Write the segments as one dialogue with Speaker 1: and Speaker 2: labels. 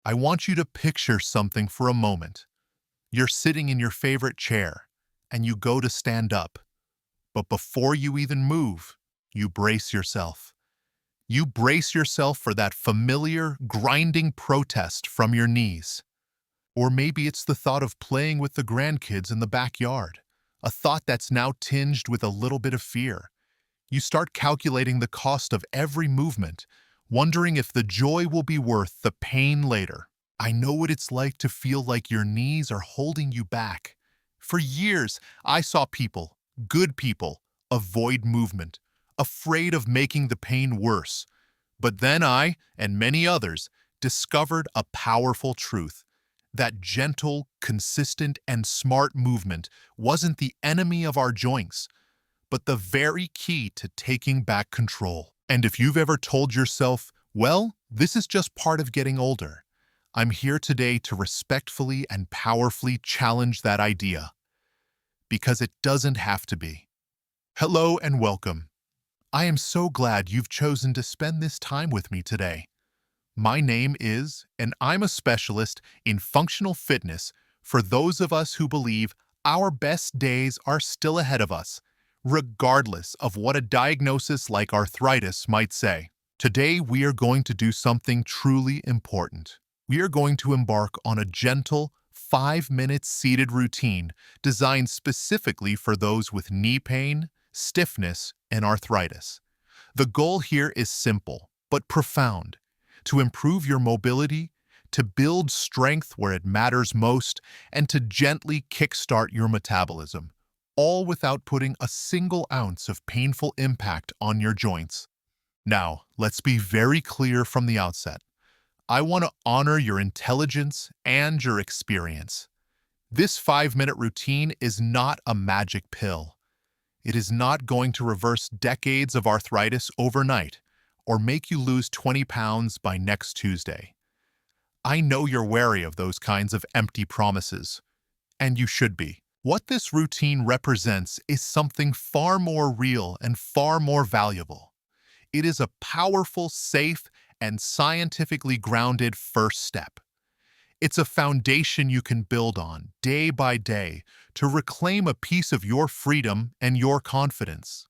Speaker 1: I want you to picture something for a moment. You're sitting in your favorite chair, and you go to stand up. But before you even move, you brace yourself. You brace yourself for that familiar, grinding protest from your knees. Or maybe it's the thought of playing with the grandkids in the backyard, a thought that's now tinged with a little bit of fear. You start calculating the cost of every movement, wondering if the joy will be worth the pain later. I know what it's like to feel like your knees are holding you back. For years, I saw people, good people, avoid movement, afraid of making the pain worse. But then I, and many others, discovered a powerful truth. That gentle, consistent, and smart movement wasn't the enemy of our joints, but the very key to taking back control. And if you've ever told yourself, well, this is just part of getting older, I'm here today to respectfully and powerfully challenge that idea, because it doesn't have to be. Hello and welcome. I am so glad you've chosen to spend this time with me today. My name is, and I'm a specialist in functional fitness for those of us who believe our best days are still ahead of us, regardless of what a diagnosis like arthritis might say. Today, we are going to do something truly important. We are going to embark on a gentle, 5-minute seated routine designed specifically for those with knee pain, stiffness, and arthritis. The goal here is simple, but profound: to improve your mobility, to build strength where it matters most, and to gently kickstart your metabolism, all without putting a single ounce of painful impact on your joints. Now, let's be very clear from the outset. I want to honor your intelligence and your experience. This 5-minute routine is not a magic pill. It is not going to reverse decades of arthritis overnight or make you lose 20 pounds by next Tuesday. I know you're wary of those kinds of empty promises, and you should be. What this routine represents is something far more real and far more valuable. It is a powerful, safe, and scientifically grounded first step. It's a foundation you can build on day by day to reclaim a piece of your freedom and your confidence.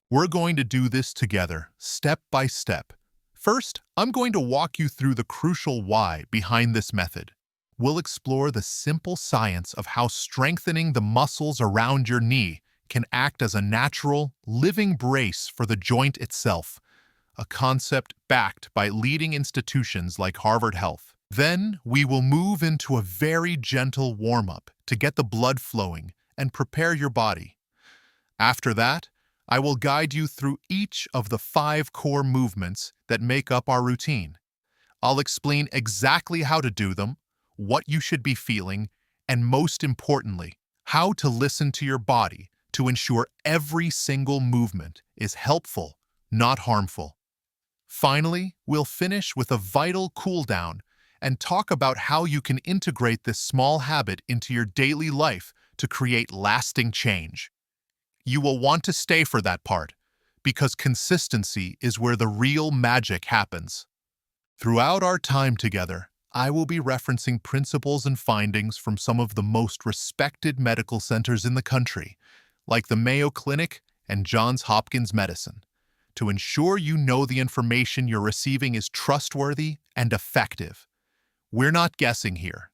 Speaker 1: We're going to do this together, step by step. First, I'm going to walk you through the crucial why behind this method. We'll explore the simple science of how strengthening the muscles around your knee can act as a natural, living brace for the joint itself, a concept backed by leading institutions like Harvard Health. Then, we will move into a very gentle warm-up to get the blood flowing and prepare your body. After that, I will guide you through each of the 5 core movements that make up our routine. I'll explain exactly how to do them, what you should be feeling, and most importantly, how to listen to your body to ensure every single movement is helpful, not harmful. Finally, we'll finish with a vital cool-down and talk about how you can integrate this small habit into your daily life to create lasting change. You will want to stay for that part, because consistency is where the real magic happens. Throughout our time together, I will be referencing principles and findings from some of the most respected medical centers in the country, like the Mayo Clinic and Johns Hopkins Medicine, to ensure you know the information you're receiving is trustworthy and effective. We're not guessing here.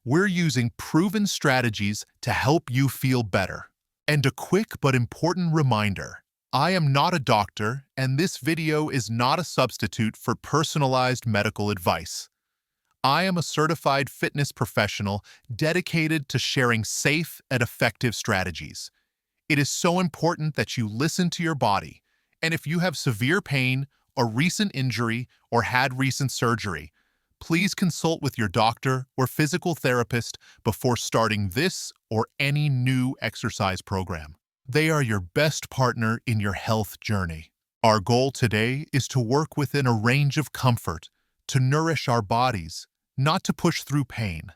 Speaker 1: We're using proven strategies to help you feel better. And a quick but important reminder: I am not a doctor, and this video is not a substitute for personalized medical advice. I am a certified fitness professional dedicated to sharing safe and effective strategies. It is so important that you listen to your body, and if you have severe pain, a recent injury, or had recent surgery, please consult with your doctor or physical therapist before starting this or any new exercise program. They are your best partner in your health journey. Our goal today is to work within a range of comfort, to nourish our bodies, not to push through pain.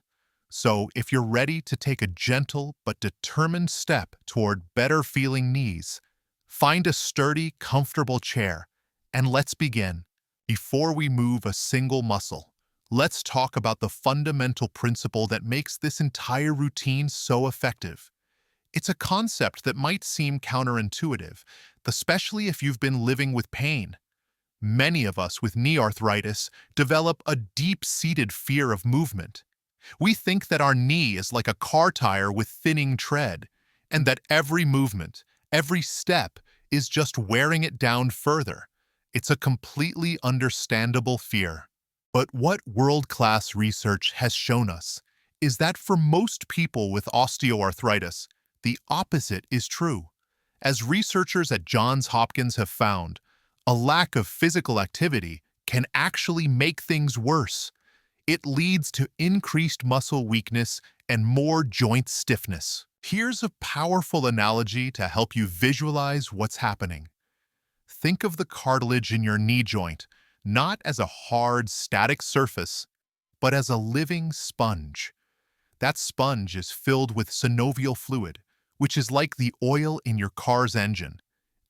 Speaker 1: So, if you're ready to take a gentle but determined step toward better feeling knees, find a sturdy, comfortable chair, and let's begin. Before we move a single muscle, let's talk about the fundamental principle that makes this entire routine so effective. It's a concept that might seem counterintuitive, especially if you've been living with pain. Many of us with knee arthritis develop a deep-seated fear of movement. We think that our knee is like a car tire with thinning tread, and that every movement, every step, is just wearing it down further. It's a completely understandable fear. But what world-class research has shown us is that for most people with osteoarthritis, the opposite is true. As researchers at Johns Hopkins have found, a lack of physical activity can actually make things worse. It leads to increased muscle weakness and more joint stiffness. Here's a powerful analogy to help you visualize what's happening. Think of the cartilage in your knee joint not as a hard, static surface, but as a living sponge. That sponge is filled with synovial fluid, which is like the oil in your car's engine.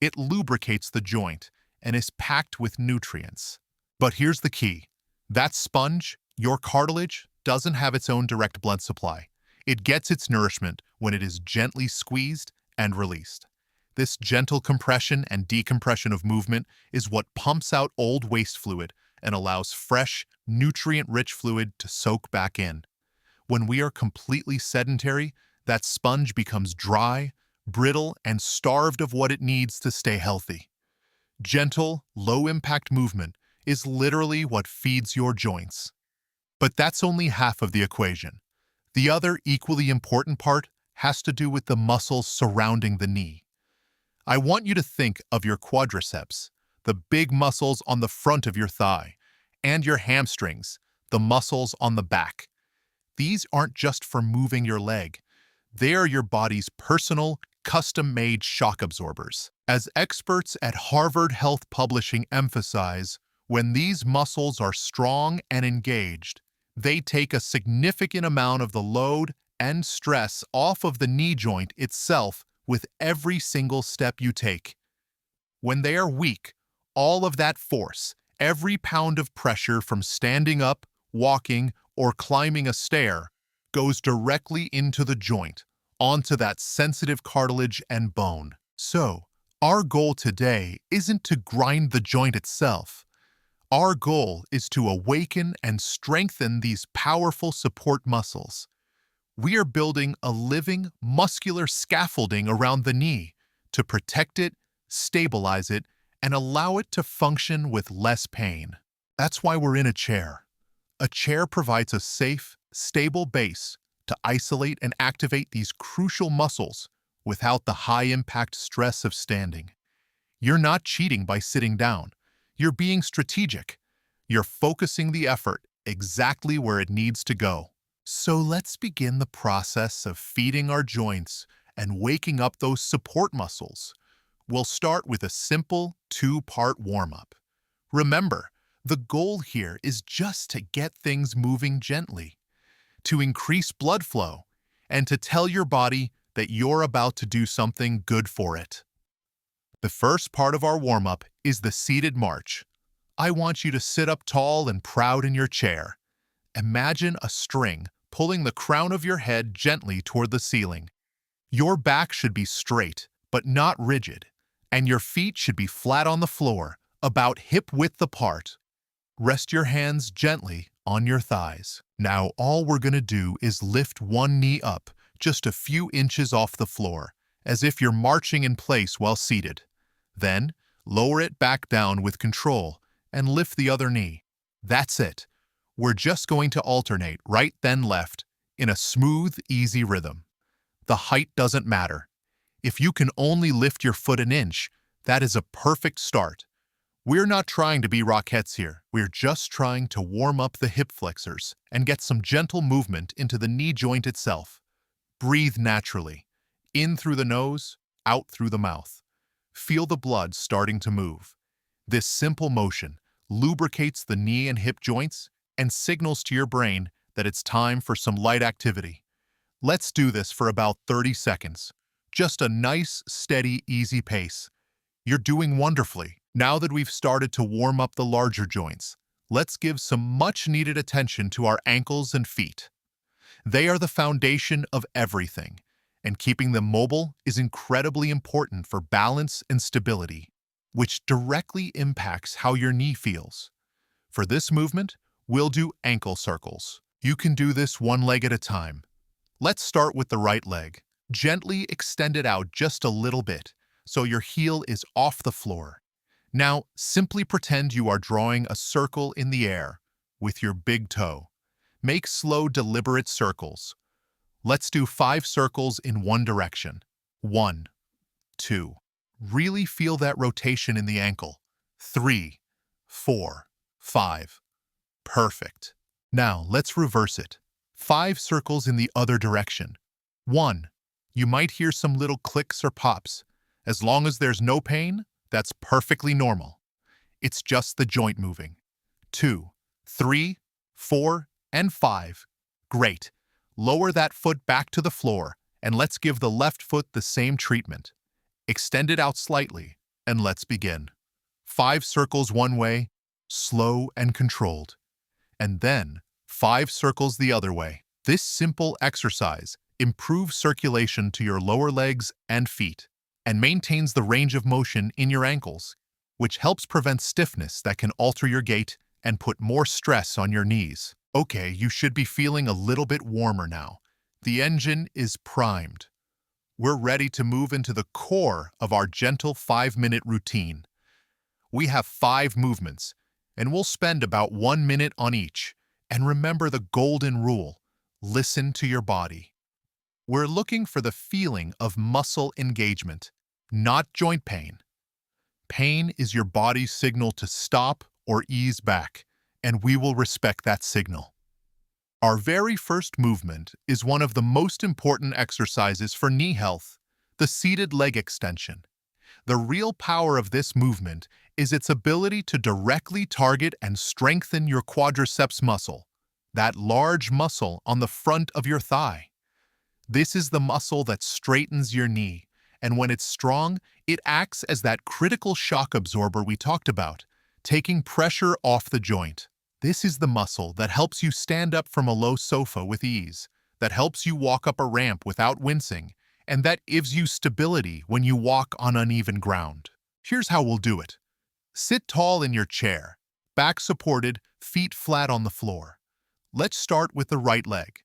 Speaker 1: It lubricates the joint and is packed with nutrients. But here's the key. That sponge, your cartilage, doesn't have its own direct blood supply. It gets its nourishment when it is gently squeezed and released. This gentle compression and decompression of movement is what pumps out old waste fluid and allows fresh, nutrient-rich fluid to soak back in. When we are completely sedentary, that sponge becomes dry, brittle, and starved of what it needs to stay healthy. Gentle, low-impact movement is literally what feeds your joints. But that's only half of the equation. The other equally important part has to do with the muscles surrounding the knee. I want you to think of your quadriceps, the big muscles on the front of your thigh, and your hamstrings, the muscles on the back. These aren't just for moving your leg. They are your body's personal, custom-made shock absorbers. As experts at Harvard Health Publishing emphasize, when these muscles are strong and engaged, they take a significant amount of the load and stress off of the knee joint itself with every single step you take. When they are weak, all of that force, every pound of pressure from standing up, walking, or climbing a stair, goes directly into the joint, onto that sensitive cartilage and bone. So, our goal today isn't to grind the joint itself. Our goal is to awaken and strengthen these powerful support muscles. We are building a living, muscular scaffolding around the knee to protect it, stabilize it, and allow it to function with less pain. That's why we're in a chair. A chair provides a safe, stable base to isolate and activate these crucial muscles without the high-impact stress of standing. You're not cheating by sitting down. You're being strategic. You're focusing the effort exactly where it needs to go. So let's begin the process of feeding our joints and waking up those support muscles. We'll start with a simple two-part warm-up. Remember, the goal here is just to get things moving gently, to increase blood flow, and to tell your body that you're about to do something good for it. The first part of our warm-up is the seated march. I want you to sit up tall and proud in your chair. Imagine a string pulling the crown of your head gently toward the ceiling. Your back should be straight, but not rigid, and your feet should be flat on the floor, about hip-width apart. Rest your hands gently on your thighs. Now all we're going to do is lift one knee up, just a few inches off the floor, as if you're marching in place while seated. Then, lower it back down with control and lift the other knee. That's it. We're just going to alternate right then left in a smooth, easy rhythm. The height doesn't matter. If you can only lift your foot an inch, that is a perfect start. We're not trying to be Rockettes here. We're just trying to warm up the hip flexors and get some gentle movement into the knee joint itself. Breathe naturally. In through the nose, out through the mouth. Feel the blood starting to move. This simple motion lubricates the knee and hip joints and signals to your brain that it's time for some light activity. Let's do this for about 30 seconds. Just a nice, steady, easy pace. You're doing wonderfully. Now that we've started to warm up the larger joints, let's give some much-needed attention to our ankles and feet. They are the foundation of everything, and keeping them mobile is incredibly important for balance and stability, which directly impacts how your knee feels. For this movement, we'll do ankle circles. You can do this one leg at a time. Let's start with the right leg. Gently extend it out just a little bit, so your heel is off the floor. Now, simply pretend you are drawing a circle in the air with your big toe. Make slow, deliberate circles. Let's do 5 circles in one direction. 1, 2. Really feel that rotation in the ankle. 3, 4, 5. Perfect. Now, let's reverse it. 5 circles in the other direction. 1. You might hear some little clicks or pops. As long as there's no pain, that's perfectly normal. It's just the joint moving. 2, 3, 4, and 5. Great. Lower that foot back to the floor, and let's give the left foot the same treatment. Extend it out slightly, and let's begin. 5 circles one way, slow and controlled. And then 5 circles the other way. This simple exercise improves circulation to your lower legs and feet, and maintains the range of motion in your ankles, which helps prevent stiffness that can alter your gait and put more stress on your knees. Okay, you should be feeling a little bit warmer now. The engine is primed. We're ready to move into the core of our gentle 5-minute routine. We have 5 movements, and we'll spend about 1 minute on each. And remember the golden rule: listen to your body. We're looking for the feeling of muscle engagement, not joint pain. Pain is your body's signal to stop or ease back, and we will respect that signal. Our very first movement is one of the most important exercises for knee health, the seated leg extension. The real power of this movement is its ability to directly target and strengthen your quadriceps muscle, that large muscle on the front of your thigh. This is the muscle that straightens your knee, and when it's strong, it acts as that critical shock absorber we talked about, taking pressure off the joint. This is the muscle that helps you stand up from a low sofa with ease, that helps you walk up a ramp without wincing, and that gives you stability when you walk on uneven ground. Here's how we'll do it. Sit tall in your chair, back supported, feet flat on the floor. Let's start with the right leg.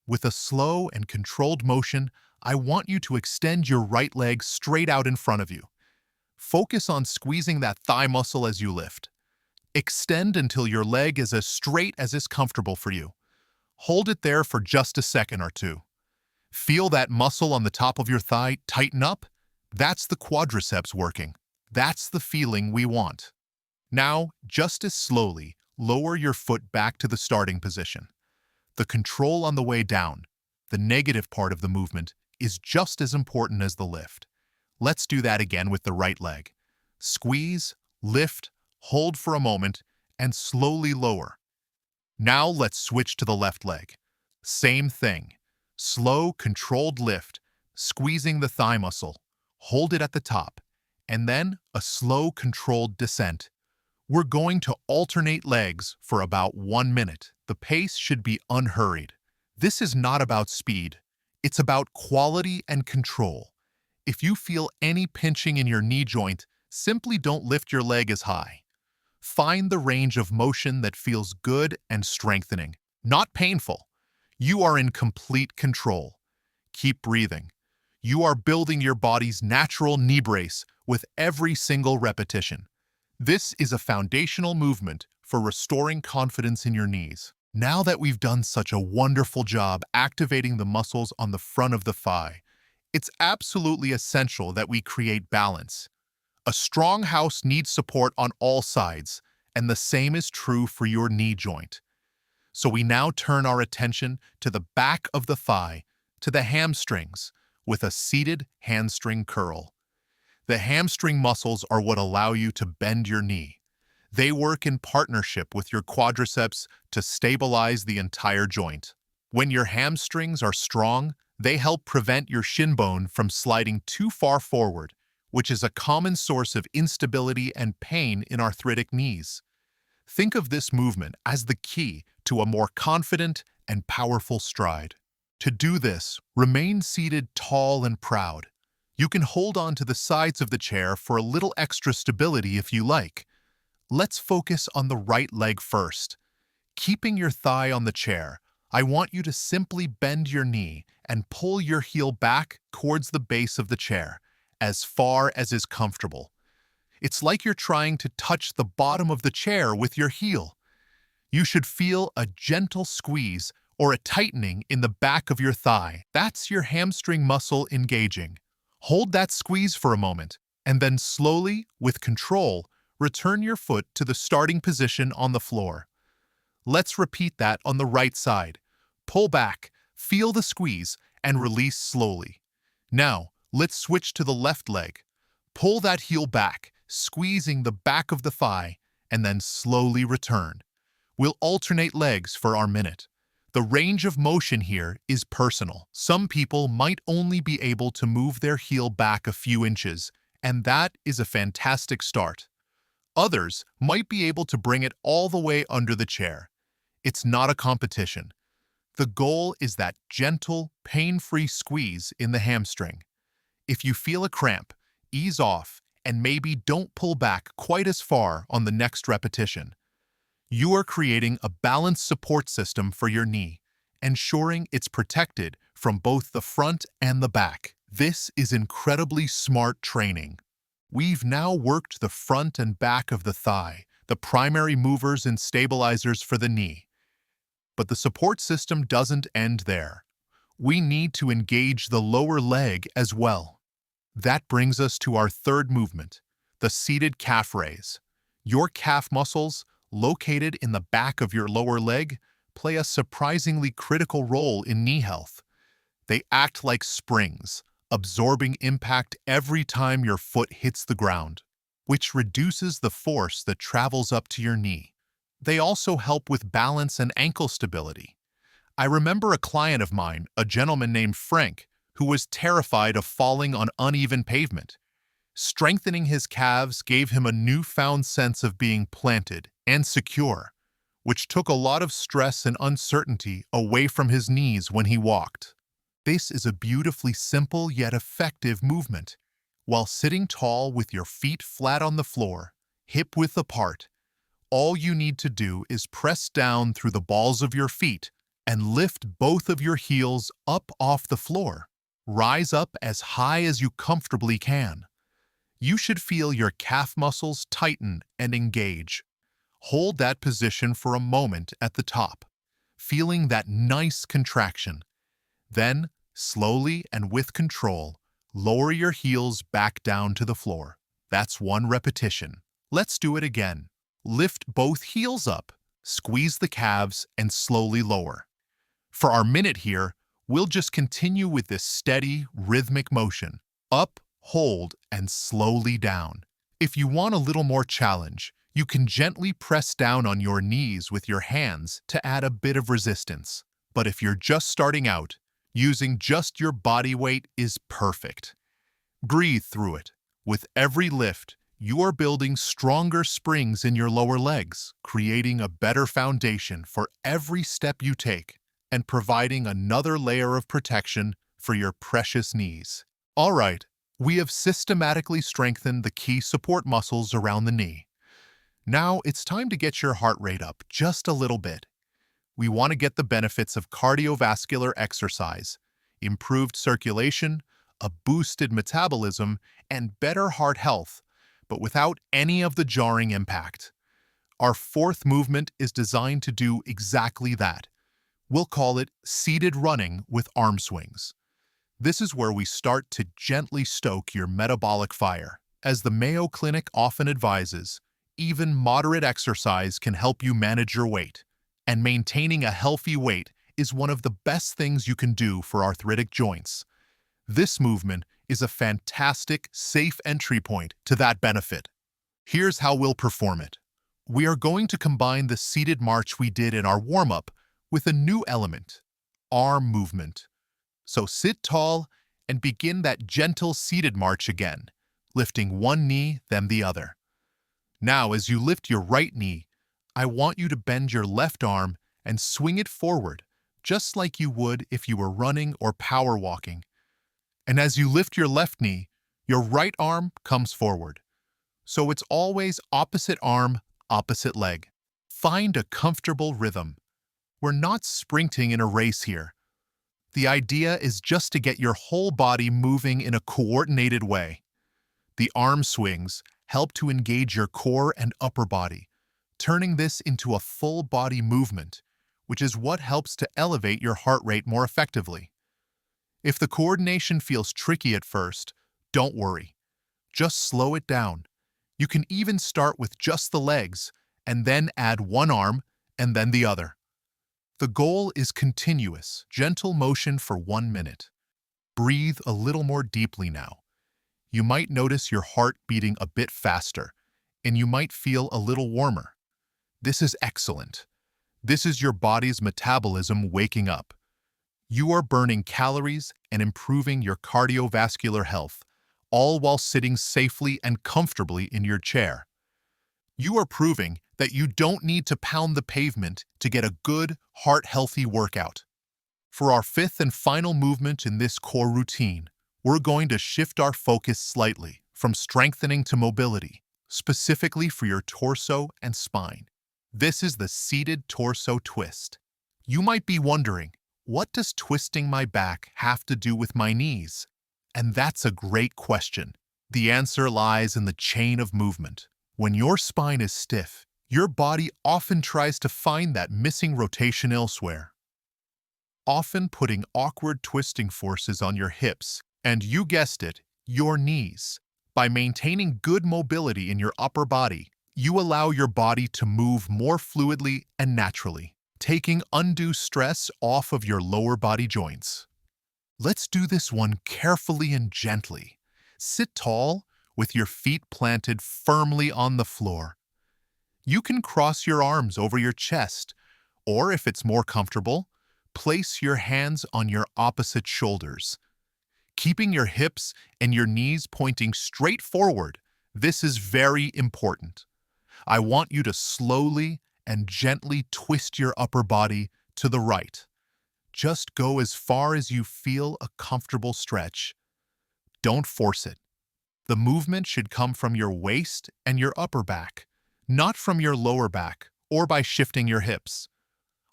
Speaker 1: With a slow and controlled motion, I want you to extend your right leg straight out in front of you. Focus on squeezing that thigh muscle as you lift. Extend until your leg is as straight as is comfortable for you. Hold it there for just a second or two. Feel that muscle on the top of your thigh tighten up? That's the quadriceps working. That's the feeling we want. Now, just as slowly, lower your foot back to the starting position. The control on the way down, the negative part of the movement, is just as important as the lift. Let's do that again with the right leg. Squeeze, lift, hold for a moment, and slowly lower. Now let's switch to the left leg. Same thing. Slow, controlled lift, squeezing the thigh muscle. Hold it at the top, and then a slow, controlled descent. We're going to alternate legs for about 1 minute. The pace should be unhurried. This is not about speed. It's about quality and control. If you feel any pinching in your knee joint, simply don't lift your leg as high. Find the range of motion that feels good and strengthening, not painful. You are in complete control. Keep breathing. You are building your body's natural knee brace with every single repetition. This is a foundational movement for restoring confidence in your knees. Now that we've done such a wonderful job activating the muscles on the front of the thigh, it's absolutely essential that we create balance. A strong house needs support on all sides, and the same is true for your knee joint. So we now turn our attention to the back of the thigh, to the hamstrings, with a seated hamstring curl. The hamstring muscles are what allow you to bend your knee. They work in partnership with your quadriceps to stabilize the entire joint. When your hamstrings are strong, they help prevent your shin bone from sliding too far forward, which is a common source of instability and pain in arthritic knees. Think of this movement as the key to a more confident and powerful stride. To do this, remain seated tall and proud. You can hold on to the sides of the chair for a little extra stability if you like. Let's focus on the right leg first. Keeping your thigh on the chair, I want you to simply bend your knee and pull your heel back towards the base of the chair, as far as is comfortable. It's like you're trying to touch the bottom of the chair with your heel. You should feel a gentle squeeze or a tightening in the back of your thigh. That's your hamstring muscle engaging. Hold that squeeze for a moment, and then slowly, with control, return your foot to the starting position on the floor. Let's repeat that on the right side. Pull back, feel the squeeze, and release slowly. Now, let's switch to the left leg. Pull that heel back, squeezing the back of the thigh, and then slowly return. We'll alternate legs for our minute. The range of motion here is personal. Some people might only be able to move their heel back a few inches, and that is a fantastic start. Others might be able to bring it all the way under the chair. It's not a competition. The goal is that gentle, pain-free squeeze in the hamstring. If you feel a cramp, ease off and maybe don't pull back quite as far on the next repetition. You are creating a balanced support system for your knee, ensuring it's protected from both the front and the back. This is incredibly smart training. We've now worked the front and back of the thigh, the primary movers and stabilizers for the knee. But the support system doesn't end there. We need to engage the lower leg as well. That brings us to our third movement, the seated calf raise. Your calf muscles, located in the back of your lower leg, play a surprisingly critical role in knee health. They act like springs, absorbing impact every time your foot hits the ground, which reduces the force that travels up to your knee. They also help with balance and ankle stability. I remember a client of mine, a gentleman named Frank, who was terrified of falling on uneven pavement. Strengthening his calves gave him a newfound sense of being planted and secure, which took a lot of stress and uncertainty away from his knees when he walked. This is a beautifully simple yet effective movement. While sitting tall with your feet flat on the floor, hip-width apart, all you need to do is press down through the balls of your feet and lift both of your heels up off the floor. Rise up as high as you comfortably can. You should feel your calf muscles tighten and engage. Hold that position for a moment at the top, feeling that nice contraction. Then, slowly and with control, lower your heels back down to the floor. That's one repetition. Let's do it again. Lift both heels up, squeeze the calves, and slowly lower. For our minute here, we'll just continue with this steady, rhythmic motion. Up, hold, and slowly down. If you want a little more challenge, you can gently press down on your knees with your hands to add a bit of resistance. But if you're just starting out, using just your body weight is perfect. Breathe through it. With every lift, you are building stronger springs in your lower legs, creating a better foundation for every step you take, and providing another layer of protection for your precious knees. All right, we have systematically strengthened the key support muscles around the knee. Now it's time to get your heart rate up just a little bit. We want to get the benefits of cardiovascular exercise, improved circulation, a boosted metabolism, and better heart health, but without any of the jarring impact. Our fourth movement is designed to do exactly that. We'll call it seated running with arm swings. This is where we start to gently stoke your metabolic fire. As the Mayo Clinic often advises, even moderate exercise can help you manage your weight, and maintaining a healthy weight is one of the best things you can do for arthritic joints. This movement is a fantastic, safe entry point to that benefit. Here's how we'll perform it. We are going to combine the seated march we did in our warm-up with a new element, arm movement. So sit tall and begin that gentle seated march again, lifting one knee, then the other. Now, as you lift your right knee, I want you to bend your left arm and swing it forward, just like you would if you were running or power walking. And as you lift your left knee, your right arm comes forward. So it's always opposite arm, opposite leg. Find a comfortable rhythm. We're not sprinting in a race here. The idea is just to get your whole body moving in a coordinated way. The arm swings help to engage your core and upper body, turning this into a full body movement, which is what helps to elevate your heart rate more effectively. If the coordination feels tricky at first, don't worry. Just slow it down. You can even start with just the legs and then add one arm and then the other. The goal is continuous, gentle motion for 1 minute. Breathe a little more deeply now. You might notice your heart beating a bit faster, and you might feel a little warmer. This is excellent. This is your body's metabolism waking up. You are burning calories and improving your cardiovascular health, all while sitting safely and comfortably in your chair. You are proving that you don't need to pound the pavement to get a good, heart-healthy workout. For our fifth and final movement in this core routine, we're going to shift our focus slightly from strengthening to mobility, specifically for your torso and spine. This is the seated torso twist. You might be wondering, what does twisting my back have to do with my knees? And that's a great question. The answer lies in the chain of movement. When your spine is stiff, your body often tries to find that missing rotation elsewhere, often putting awkward twisting forces on your hips, and you guessed it, your knees. By maintaining good mobility in your upper body, you allow your body to move more fluidly and naturally, taking undue stress off of your lower body joints. Let's do this one carefully and gently. Sit tall with your feet planted firmly on the floor. You can cross your arms over your chest, or if it's more comfortable, place your hands on your opposite shoulders. Keeping your hips and your knees pointing straight forward, this is very important. I want you to slowly and gently twist your upper body to the right. Just go as far as you feel a comfortable stretch. Don't force it. The movement should come from your waist and your upper back, not from your lower back or by shifting your hips.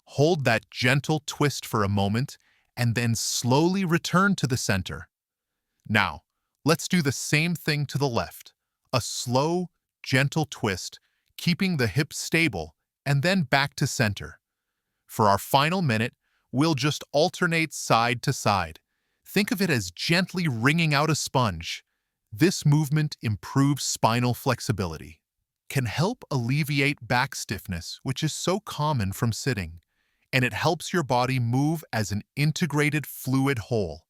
Speaker 1: Hold that gentle twist for a moment and then slowly return to the center. Now, let's do the same thing to the left. A slow, gentle twist, keeping the hips stable, and then back to center. For our final minute, we'll just alternate side to side. Think of it as gently wringing out a sponge. This movement improves spinal flexibility, can help alleviate back stiffness, which is so common from sitting, and it helps your body move as an integrated fluid whole.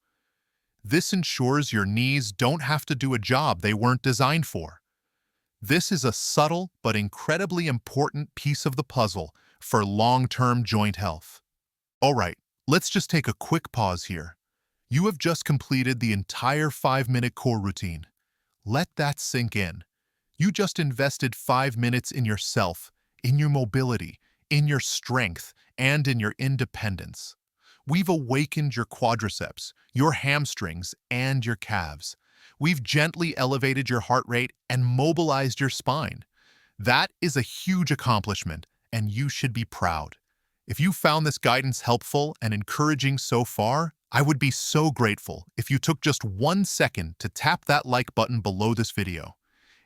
Speaker 1: This ensures your knees don't have to do a job they weren't designed for. This is a subtle but incredibly important piece of the puzzle for long-term joint health. All right, let's just take a quick pause here. You have just completed the entire 5-minute core routine. Let that sink in. You just invested 5 minutes in yourself, in your mobility, in your strength, and in your independence. We've awakened your quadriceps, your hamstrings, and your calves. We've gently elevated your heart rate and mobilized your spine. That is a huge accomplishment, and you should be proud. If you found this guidance helpful and encouraging so far, I would be so grateful if you took just 1 second to tap that like button below this video.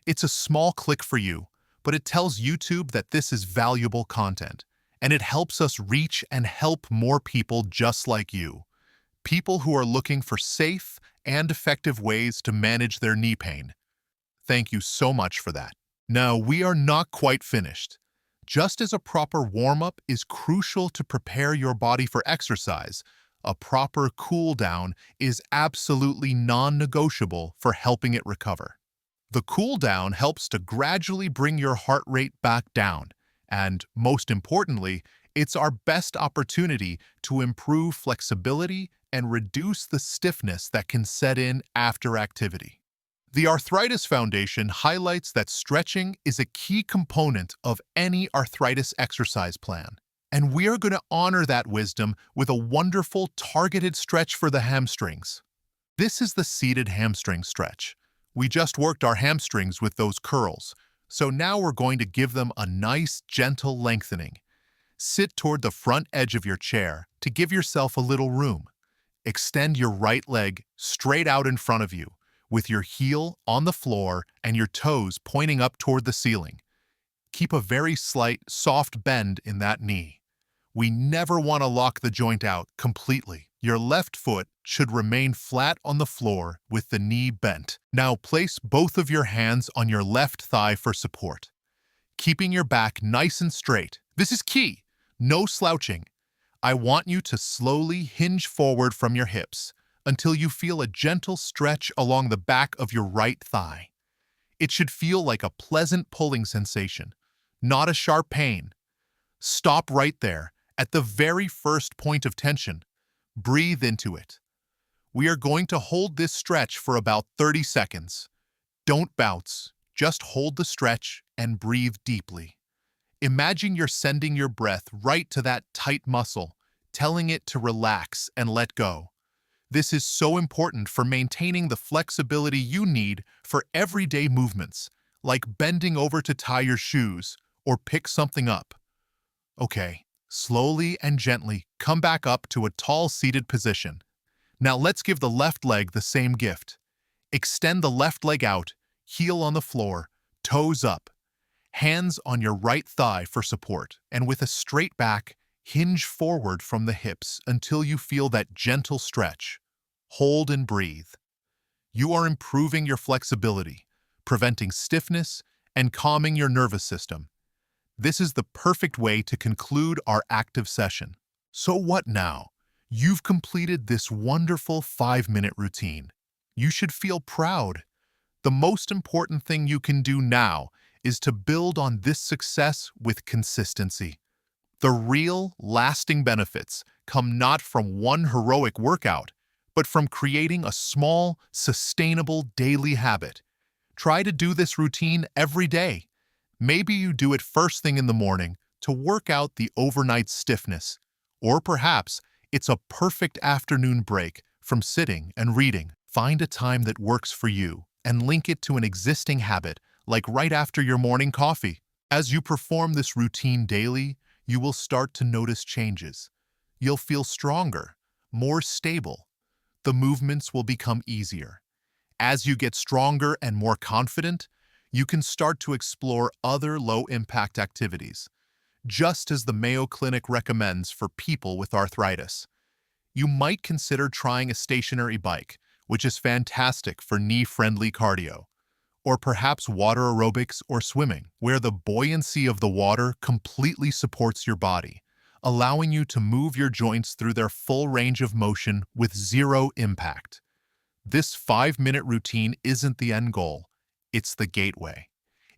Speaker 1: It's a small click for you, but it tells YouTube that this is valuable content, and it helps us reach and help more people just like you. People who are looking for safe and effective ways to manage their knee pain. Thank you so much for that. Now, we are not quite finished. Just as a proper warm-up is crucial to prepare your body for exercise, a proper cool-down is absolutely non-negotiable for helping it recover. The cool-down helps to gradually bring your heart rate back down, and most importantly, it's our best opportunity to improve flexibility and reduce the stiffness that can set in after activity. The Arthritis Foundation highlights that stretching is a key component of any arthritis exercise plan. And we are going to honor that wisdom with a wonderful targeted stretch for the hamstrings. This is the seated hamstring stretch. We just worked our hamstrings with those curls, so now we're going to give them a nice, gentle lengthening. Sit toward the front edge of your chair to give yourself a little room. Extend your right leg straight out in front of you, with your heel on the floor and your toes pointing up toward the ceiling. Keep a very slight, soft bend in that knee. We never want to lock the joint out completely. Your left foot should remain flat on the floor with the knee bent. Now place both of your hands on your left thigh for support, keeping your back nice and straight. This is key. No slouching. I want you to slowly hinge forward from your hips until you feel a gentle stretch along the back of your right thigh. It should feel like a pleasant pulling sensation, not a sharp pain. Stop right there at the very first point of tension. Breathe into it. We are going to hold this stretch for about 30 seconds. Don't bounce, just hold the stretch and breathe deeply. Imagine you're sending your breath right to that tight muscle, telling it to relax and let go. This is so important for maintaining the flexibility you need for everyday movements, like bending over to tie your shoes or pick something up. Okay, slowly and gently come back up to a tall seated position. Now let's give the left leg the same gift. Extend the left leg out, heel on the floor, toes up. Hands on your right thigh for support, and with a straight back, hinge forward from the hips until you feel that gentle stretch. Hold and breathe. You are improving your flexibility, preventing stiffness, and calming your nervous system. This is the perfect way to conclude our active session. So what now? You've completed this wonderful 5-minute routine. You should feel proud. The most important thing you can do now is to build on this success with consistency. The real, lasting benefits come not from one heroic workout, but from creating a small, sustainable daily habit. Try to do this routine every day. Maybe you do it first thing in the morning to work out the overnight stiffness, or perhaps it's a perfect afternoon break from sitting and reading. Find a time that works for you and link it to an existing habit, like right after your morning coffee. As you perform this routine daily, you will start to notice changes. You'll feel stronger, more stable. The movements will become easier. As you get stronger and more confident, you can start to explore other low-impact activities, just as the Mayo Clinic recommends for people with arthritis. You might consider trying a stationary bike, which is fantastic for knee-friendly cardio. Or perhaps water aerobics or swimming, where the buoyancy of the water completely supports your body, allowing you to move your joints through their full range of motion with zero impact. This 5-minute routine isn't the end goal, it's the gateway.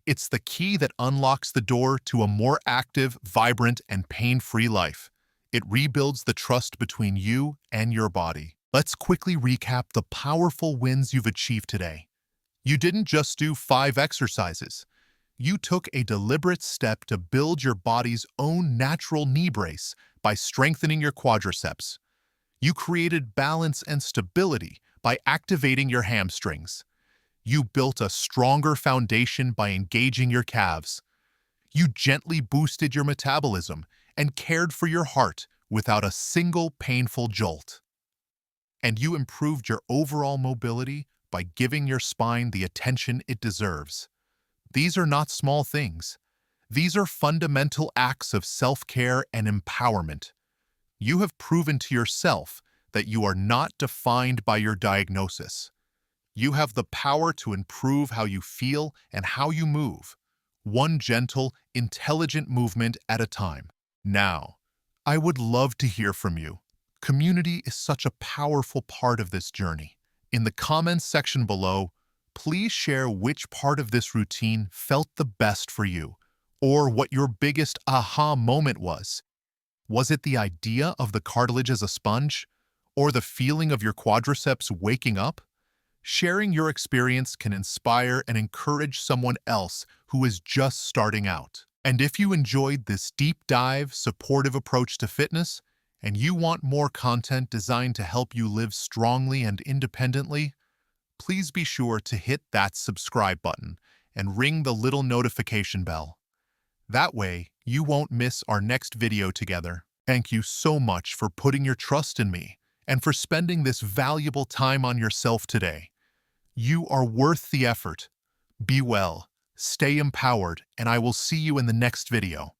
Speaker 1: It's the key that unlocks the door to a more active, vibrant, and pain-free life. It rebuilds the trust between you and your body. Let's quickly recap the powerful wins you've achieved today. You didn't just do 5 exercises. You took a deliberate step to build your body's own natural knee brace by strengthening your quadriceps. You created balance and stability by activating your hamstrings. You built a stronger foundation by engaging your calves. You gently boosted your metabolism and cared for your heart without a single painful jolt. And you improved your overall mobility by giving your spine the attention it deserves. These are not small things. These are fundamental acts of self-care and empowerment. You have proven to yourself that you are not defined by your diagnosis. You have the power to improve how you feel and how you move, one gentle, intelligent movement at a time. Now, I would love to hear from you. Community is such a powerful part of this journey. In the comments section below, please share which part of this routine felt the best for you, or what your biggest aha moment was. Was it the idea of the cartilage as a sponge, or the feeling of your quadriceps waking up? Sharing your experience can inspire and encourage someone else who is just starting out. And if you enjoyed this deep dive, supportive approach to fitness, and you want more content designed to help you live strongly and independently, please be sure to hit that subscribe button and ring the little notification bell. That way, you won't miss our next video together. Thank you so much for putting your trust in me and for spending this valuable time on yourself today. You are worth the effort. Be well, stay empowered, and I will see you in the next video.